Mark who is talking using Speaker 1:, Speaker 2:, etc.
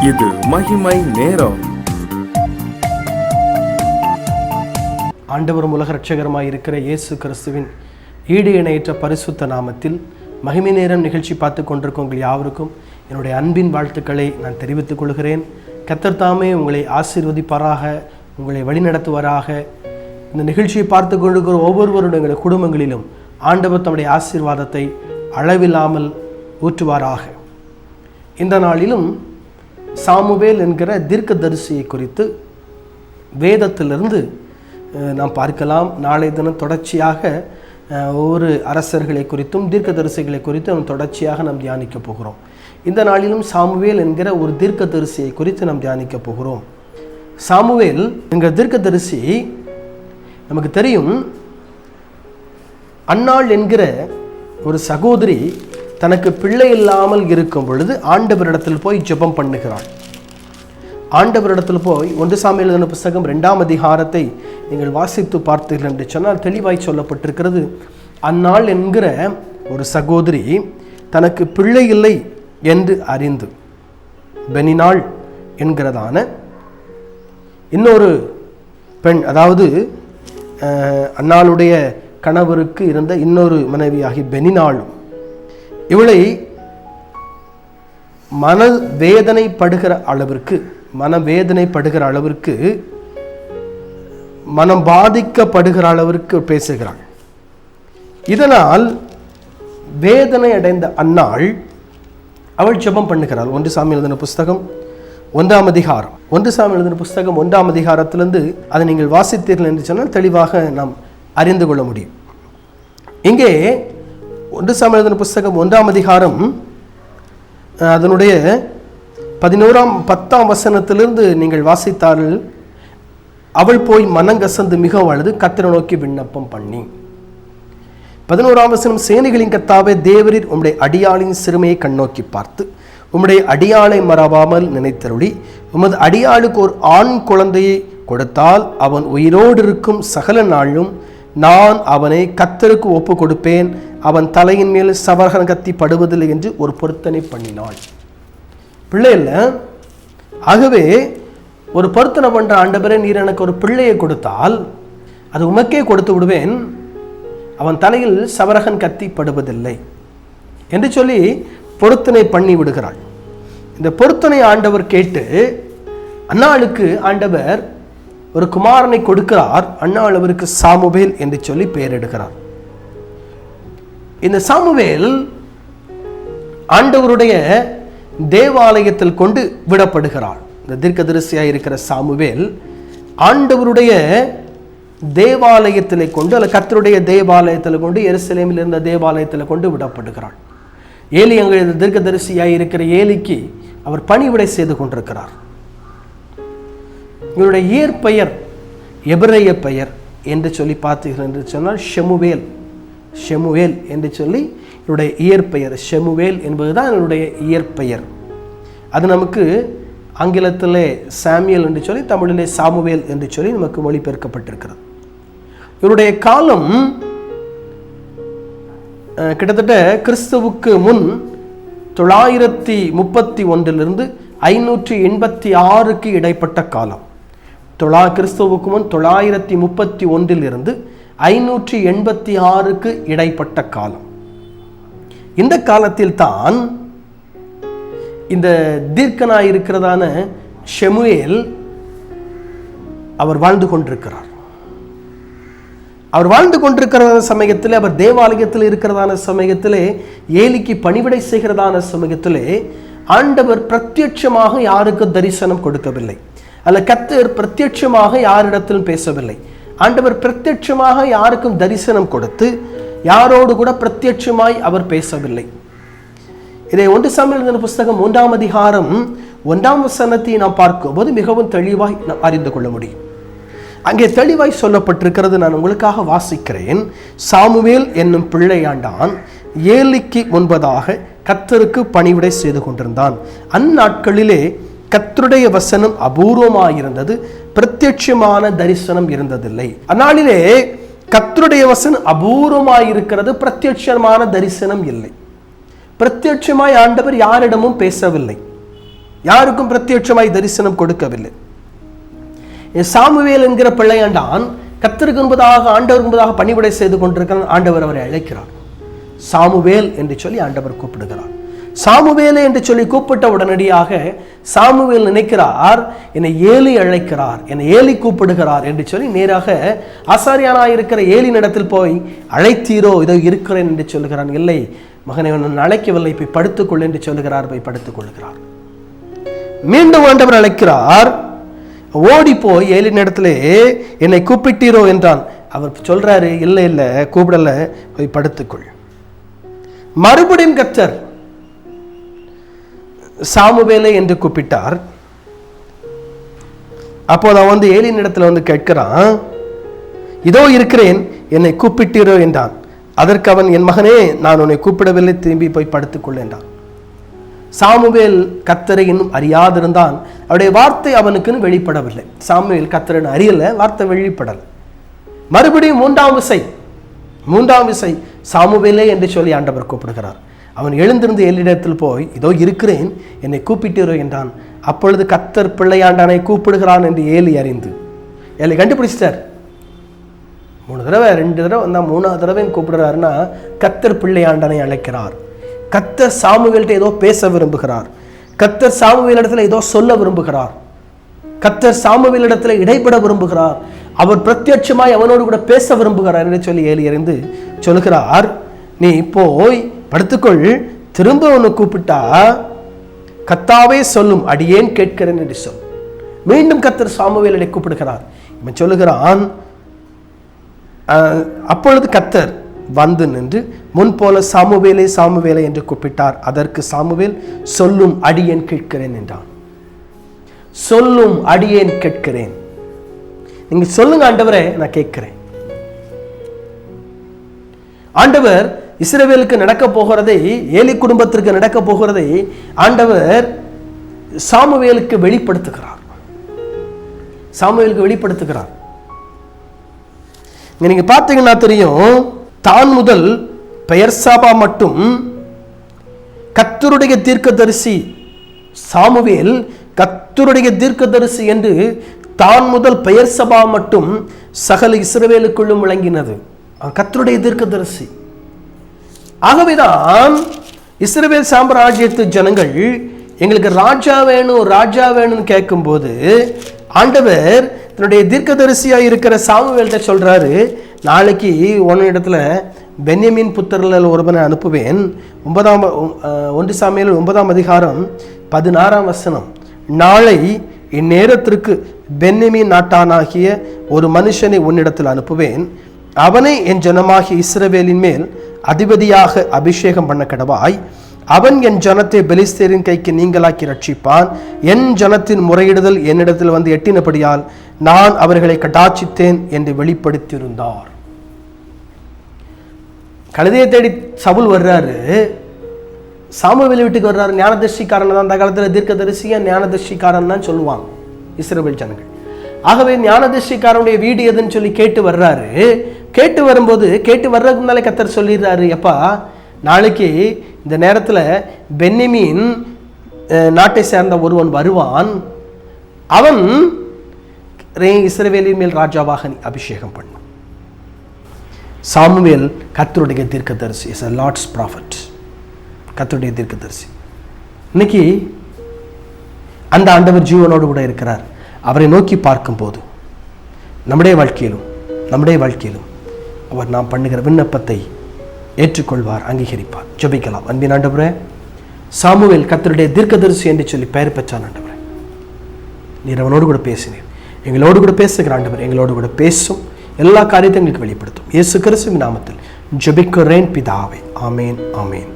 Speaker 1: இது மகிமை நேரம்.
Speaker 2: ஆண்டவரும் உலக இரட்சகருமாய் இருக்கிற இயேசு கிறிஸ்துவின் ஈடு இணையற்ற பரிசுத்த நாமத்தில் மகிமை நேரம் நிகழ்ச்சி பார்த்து கொண்டிருக்கும் உங்கள் யாவருக்கும் என்னுடைய அன்பின் வாழ்த்துக்களை நான் தெரிவித்துக் கொள்கிறேன். கர்த்தர் தாமே உங்களை ஆசீர்வதிப்பாராக, உங்களை வழிநடத்துவாராக. இந்த நிகழ்ச்சியை பார்த்து கொண்டிருக்கிற ஒவ்வொருவருடைய குடும்பங்களிலும் ஆண்டவர் தம்முடைய ஆசீர்வாதத்தை அளவில்லாமல் ஊற்றுவாராக. இந்த நாளிலும் சாமுவேல் என்கிற தீர்க்கதரிசியை குறித்து வேதத்திலிருந்து நாம் பார்க்கலாம். நாளை தினம் தொடர்ச்சியாக ஒவ்வொரு அரசர்களை குறித்தும் தீர்க்கதரிசிகளை குறித்தும் தொடர்ச்சியாக நாம் தியானிக்க போகிறோம். இந்த நாளிலும் சாமுவேல் என்கிற ஒரு தீர்க்கதரிசியை குறித்து நாம் தியானிக்க போகிறோம். சாமுவேல் என்கிற தீர்க்கதரிசி நமக்கு தெரியும். அன்னாள் என்கிற ஒரு சகோதரி தனக்கு பிள்ளை இல்லாமல் இருக்கும் பொழுது ஆண்டவரிடத்தில் போய் ஜெபம் பண்ணுகிறாள். ஆண்டவரிடத்தில் போய் 1 சாமுவேல் எழுதின புஸ்தகம் 2ஆம் அதிகாரத்தை நீங்கள் வாசித்து பார்த்தீர்கள் என்று சொன்னால் தெளிவாய் சொல்லப்பட்டிருக்கிறது. அன்னாள் என்கிற ஒரு சகோதரி தனக்கு பிள்ளை இல்லை என்று அறிந்து பெனினாள் என்கிறதான இன்னொரு பெண், அதாவது அன்னாளுடைய கணவருக்கு இருந்த இன்னொரு மனைவியாகி பெனினாளும், இவளை மனவேதனைப்படுகிற அளவிற்கு மனம் பாதிக்கப்படுகிற அளவிற்கு பேசுகிறாள். இதனால் வேதனை அடைந்த அன்னாள் அவள் ஜெபம் பண்ணுகிறாள். 1 சாமுவேல் எழுதின புஸ்தகம் 1ஆம் அதிகாரம் 1 சாமுவேல் எழுதின புஸ்தகம் 1ஆம் அதிகாரத்திலிருந்து அதை நீங்கள் வாசித்தீர்கள் என்று சொன்னால் தெளிவாக நாம் அறிந்து கொள்ள முடியும். இங்கே 1 சாமுவேல் எழுதின புஸ்தகம் 1ஆம் அதிகாரம் அதனுடைய 10ஆம் வசனத்திலிருந்து நீங்கள் வாசித்தார்கள். அவள் போய் மனங்கசந்து மிகவும் அழுது கர்த்தரை நோக்கி விண்ணப்பம் பண்ணி. 11ஆம் வசனம், சேனைகளின் கர்த்தாவே தேவரீர் உம்முடைய அடியாளின் சிறுமையை கண்ணோக்கி பார்த்து உம்முடைய அடியாளை மறவாமல் நினைத்தருளி உமது அடியாளுக்கு ஒரு ஆண் குழந்தையை கொடுத்தால் அவன் உயிரோடு இருக்கும் சகல நாளும் நான் அவனை கர்த்தருக்கு ஒப்பு கொடுப்பேன், அவன் தலையின் மேல் சவரகன் கத்தி படுவதில்லை என்று ஒரு பொருத்தனை பண்ணினாள். பிள்ளை இல்லை, ஆகவே ஒரு பொருத்தனை பண்ற ஆண்டவரே, நீர் எனக்கு ஒரு பிள்ளையை கொடுத்தால் அது உமக்கே கொடுத்து விடுவேன், அவன் தலையில் சவரகன் கத்தி படுவதில்லை என்று சொல்லி பொருத்தனை பண்ணி விடுகிறாள். இந்த பொருத்தனை ஆண்டவர் கேட்டு அன்னாளுக்கு ஆண்டவர் ஒரு குமாரனை கொடுக்கிறார். அன்னாள் அவருக்கு சாமுவேல் என்று சொல்லி பெயரிடுகிறார். இந்த சாமுவேல் ஆண்டவருடைய தேவாலயத்தில் கொண்டு விடப்படுகிறார். இந்த தீர்க்கதரிசியாக இருக்கிற சாமுவேல் ஆண்டவருடைய தேவாலயத்தில் கொண்டு அல்ல கர்த்தருடைய தேவாலயத்தில் கொண்டு எருசலேமில் இருந்த தேவாலயத்தில் கொண்டு விடப்படுகிறார். ஏலி அங்கே தீர்க்கதரிசியாக இருக்கிற ஏலிக்கு அவர் பணிவிடை செய்து கொண்டிருக்கிறார். இவருடைய இயற்பெயர் எபிரேய பெயர் என்று சொல்லி பார்த்தீர்கள் என்று சொன்னால் ஷெமுவேல் என்று சொல்லி இவருடைய இயற்பெயர் ஷெமுவேல் என்பதுதான் இவருடைய இயற்பெயர். அது நமக்கு ஆங்கிலத்திலே சாமியல் என்று சொல்லி தமிழிலே சாமுவேல் என்று சொல்லி நமக்கு மொழிபெயர்க்கப்பட்டிருக்கிறது. இவருடைய காலம் கிட்டத்தட்ட கிறிஸ்துவுக்கு முன் 931 586 இடைப்பட்ட காலம். கிறிஸ்துவுக்கு முன் 931 586 இடைப்பட்ட காலம். இந்த காலத்தில் தான் இந்த தீர்க்கனாய் இருக்கிறதான ஷெமுவேல் அவர் வாழ்ந்து கொண்டிருக்கிறார். அவர் வாழ்ந்து கொண்டிருக்கிறதான சமயத்திலே, அவர் தேவாலயத்தில் இருக்கிறதான சமயத்திலே, ஏலிக்கு பணிவிடை செய்கிறதான சமயத்திலே ஆண்டவர் பிரத்யட்சமாக யாருக்கு தரிசனம் கொடுக்கவில்லை, அல்ல கர்த்தர் பிரத்யட்சமாக யாரிடத்திலும் பேசவில்லை. ஆண்டவர் பிரத்யட்சமாக யாருக்கும் தரிசனம் கொடுத்து யாரோடு கூட பிரத்யட்சமாய் அவர் பேசவில்லை. இதை 1 சாமுவேல் எழுதின புஸ்தகம் 1ஆம் அதிகாரம் 1ஆம் வசனத்தை நாம் பார்க்கும்போது மிகவும் தெளிவாய் நாம் அறிந்து கொள்ள முடியும். அங்கே தெளிவாய் சொல்லப்பட்டிருக்கிறது. நான் உங்களுக்காக வாசிக்கிறேன். சாமுவேல் என்னும் பிள்ளையாண்டான் ஏலிக்கு முன்பதாக கர்த்தருக்கு பணிவிடை செய்து கொண்டிருந்தான். அந்நாட்களிலே கர்த்தருடைய வசனம் அபூர்வமாயிருந்தது, பிரத்யட்சமான தரிசனம் இருந்ததில்லை. அந்நாளிலே கர்த்தருடைய வசனம் அபூர்வமாயிருக்கிறது, பிரத்யட்சமான தரிசனம் இல்லை. பிரத்யட்சமாய் ஆண்டவர் யாரிடமும் பேசவில்லை. யாருக்கும் பிரத்யட்சமாய் தரிசனம் கொடுக்கவில்லை. சாமுவேல் என்கிற பிள்ளையாண்டான் கர்த்தருக்கு என்பதாக ஆண்டவர் என்பதாக பணிவிடை செய்து கொண்டிருக்கிறான். ஆண்டவர் அவரை அழைக்கிறார். சாமுவேல் என்று சொல்லி ஆண்டவர் கூப்பிடுகிறார். சாமுவேலே என்று சொல்லி கூப்பிட்ட உடனடியாக சாமுவேல் நினைக்கிறார், என்னை ஏலி அழைக்கிறார், என்னை ஏலி கூப்பிடுகிறார் என்று சொல்லி நேராக ஆசாரியனாக இருக்கிற ஏலினிடத்தில் போய், அழைத்தீரோ, இதோ இருக்கிறேன் என்று சொல்லுகிறான். இல்லை மகனை, நான் அழைக்கவில்லை, போய் படுத்துக்கொள் என்று சொல்லுகிறார். போய் படுத்துக் கொள்கிறார். மீண்டும் ஆண்டவர் அழைக்கிறார். ஓடி போய் ஏலினிடத்திலே, என்னை கூப்பிட்டீரோ என்றான். அவர் சொல்றாரு, இல்லை இல்லை கூப்பிடல, போய் படுத்துக்கொள். மறுபடியும் கர்த்தர் சாமுவேலை என்று கூப்பிட்டார். அப்போது அவன் வந்து ஏலியின் இடத்துல வந்து கேட்கிறான், இதோ இருக்கிறேன், என்னை கூப்பிட்டீரோ என்றான். அதற்கு அவன், என் மகனே, நான் உன்னை கூப்பிடவில்லை, திரும்பி போய் படுத்துக்கொள் என்றான். சாமுவேல் கர்த்தரை இன்னும் அறியாதிருந்தான். அவருடைய வார்த்தை அவனுக்குன்னு வெளிப்படவில்லை. சாமுவேல் கர்த்தரை அறியல, வார்த்தை வெளிப்படல. மறுபடியும் மூன்றாம் விசை சாமுவேலே என்று சொல்லி ஆண்டவர் கூப்பிடுகிறார். அவன் எழுந்திருந்து ஏலியிடத்தில் போய், இதோ இருக்கிறேன், என்னை கூப்பிட்டீரோ என்றான். அப்பொழுது கர்த்தர் பிள்ளையாண்டானை கூப்பிடுகிறான் என்று ஏலி அறிந்து, ஏலி கண்டுபிடிச்சிட்டார். 3 தடவை 2 தடவை வந்தால் 3ஆவது தடவை கூப்பிடுறாருன்னா கர்த்தர் பிள்ளையாண்டானை அழைக்கிறார். கர்த்தர் சாமுவேல்கிட்ட ஏதோ பேச விரும்புகிறார். கர்த்தர் சாமுவேலிடத்தில் ஏதோ சொல்ல விரும்புகிறார். கர்த்தர் சாமுவேலிடத்தில் இடைப்பட விரும்புகிறார். அவர் பிரத்யட்சமாய் அவனோடு கூட பேச விரும்புகிறார் என்று சொல்லி ஏலி அறிந்து சொல்லுகிறார், நீ போய் படுத்துக்கொள், திரும்ப ஒன்று கூப்பிட்டா கர்த்தாவே சொல்லும், அடியேன் கேட்கிறேன் என்று சொல். மீண்டும் கர்த்தர் சாமுவேலை கூப்பிடுகிறார். இவன் சொல்லுகிறான், அப்பொழுது கர்த்தர் வந்து நின்று முன் போல சாமுவேலே சாமுவேலே என்று கூப்பிட்டார். அதற்கு சாமுவேல், சொல்லும், அடியேன் கேட்கிறேன் என்றான். சொல்லும், அடியேன் கேட்கிறேன். நீங்க சொல்லுங்க ஆண்டவரே, நான் கேட்கிறேன். ஆண்டவர் இஸ்ரவேலுக்கு நடக்க போகிறதை, ஏலி குடும்பத்திற்கு நடக்க போகிறதை ஆண்டவர் சாமுவேலுக்கு வெளிப்படுத்துகிறார். நீங்க பார்த்தீங்கன்னா தெரியும், தான் முதல் பெயர்சாபா மட்டும் கர்த்தருடைய தீர்க்கதரிசி சாமுவேல் கர்த்தருடைய தீர்க்கதரிசி என்று தான் முதல் பெயர்சபா மட்டும் சகல இஸ்ரவேலுக்குள்ளும் விளங்கினது. கர்த்தருடைய தீர்க்கதரிசி. ஆகவேதான் இஸ்ரவேல் சாம்ராஜ்யத்து ஜனங்கள் எங்களுக்கு ராஜா வேணும்னு கேட்கும்போது ஆண்டவர் தன்னுடைய தீர்க்கதரிசியாக இருக்கிற சாமுவேல்கிட்ட சொல்றாரு, நாளைக்கு ஒன்று இடத்துல பென்யமீன் புத்திரரில் ஒருவனை அனுப்புவேன். 1 சாமுவேல் 9ஆம் அதிகாரம் 16ஆம் வசனம். நாளை இந்நேரத்திற்கு பென்யமீன் நாட்டானாகிய ஒரு மனுஷனை உன்னிடத்தில் அனுப்புவேன். அவனை என் ஜனமாகிய இஸ்ரவேலின் மேல் அதிபதியாக அபிஷேகம் பண்ண கடவாய். அவன் என் ஜனத்தை பெலிஸ்தேரின் கைக்கு நீங்களாக்கி ரட்சிப்பான். என் ஜனத்தின் முறையிடுதல் என்னிடத்தில் வந்து எட்டினபடியால் நான் அவர்களை கடாட்சித்தேன் என்று வெளிப்படுத்தியிருந்தார். கழுதையை தேடி சவுல் வர்றாரு, சாமுவேல் வீட்டுக்கு வர்றாரு. ஞானதர்ஷிக்காரன் தான் அந்த காலத்தில் தீர்க்கதரிசியா ஞானதர்ஷிக்காரன் தான் சொல்லுவாங்க இஸ்ரவேல் ஜனங்கள். ஆகவே ஞானதர்ஷிக்காரனுடைய வீடு எதுன்னு சொல்லி கேட்டு வர்றாரு. கேட்டு வரும்போது, கேட்டு வர்றதுக்கு முன்னாலே கர்த்தர் சொல்லிடுறாரு, எப்பா நாளைக்கு இந்த நேரத்தில் பென்யமீன் நாட்டை சேர்ந்த ஒருவன் வருவான், அவன் இஸ்ரவேலின் மேல் ராஜாவாக நீ அபிஷேகம் பண்ண. சாமுவேல் கர்த்தருடைய தீர்க்கதரிசி, இஸ் a Lord's prophet, கர்த்தருடைய தீர்க்கதரிசி. இன்னைக்கு அந்த ஆண்டவர் ஜீவனோடு கூட இருக்கிறார். அவரை நோக்கி பார்க்கும்போது நம்முடைய வாழ்க்கையிலும் அவர் நாம் பண்ணுகிற விண்ணப்பத்தை ஏற்றுக்கொள்வார், அங்கீகரிப்பார். ஜெபிக்கலாம். அன்பின் ஆண்டவரே, சாமுவேல் கர்த்தருடைய தீர்க்கதரிசி என்று சொல்லி பெயர் பெற்றான். ஆண்டவரே, நீர் அவனோடு கூட பேசினீர், எங்களோடு கூட பேசுகிற ஆண்டவர், எங்களோடு கூட பேசும், எல்லா காரியத்தையும் எங்களுக்கு வெளிப்படுத்தும். இயேசு கிறிஸ்துவின் நாமத்தில் ஜெபிக்கிறேன் பிதாவே. ஆமேன், ஆமேன்.